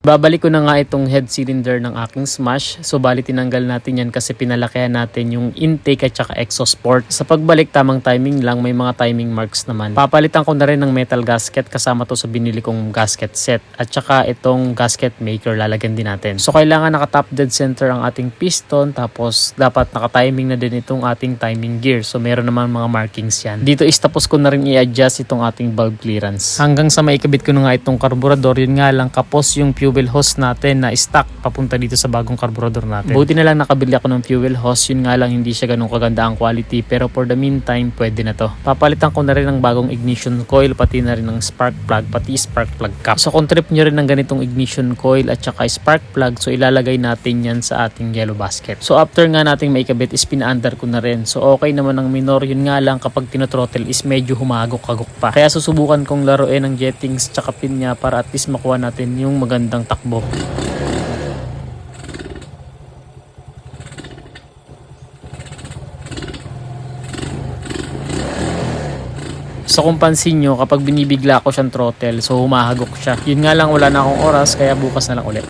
Babalik ko na nga itong head cylinder ng aking Smash. So bali tinanggal natin yan kasi pinalakihan natin yung intake at saka exhaust port. Sa pagbalik tamang timing lang, may mga timing marks naman. Papalitan ko na rin ng metal gasket kasama to sa binili kong gasket set. At saka itong gasket maker lalagyan din natin. So kailangan naka top dead center ang ating piston, tapos dapat naka-timing na din itong ating timing gear. So meron naman mga markings yan. Dito is tapos ko na rin i-adjust itong ating valve clearance. Hanggang sa maikabit ko na nga itong karburador, yun nga lang kapos yung fuel hose natin na stock papunta dito sa bagong karburador natin. Buti na lang nakabili ako ng fuel hose, yun nga lang hindi siya ganun kaganda ang quality, pero for the meantime pwede na to. Papalitan ko na rin ng bagong ignition coil, pati na rin ng spark plug, pati spark plug cap. So kung trip nyo rin ng ganitong ignition coil at saka spark plug, so ilalagay natin yan sa ating yellow basket. So after nga nating maikabit is pinaandar ko na rin. So okay naman ang minor, yun nga lang kapag tinotrottle is medyo humagok-hagok pa. Kaya susubukan kong laruin ng jettings tsaka pin niya para at least makuha natin yung magandang takbo. So kung pansin nyo, kapag binibigla ko siyang throttle, so humahagok siya. Yun nga lang, wala na akong oras, kaya bukas na lang ulit.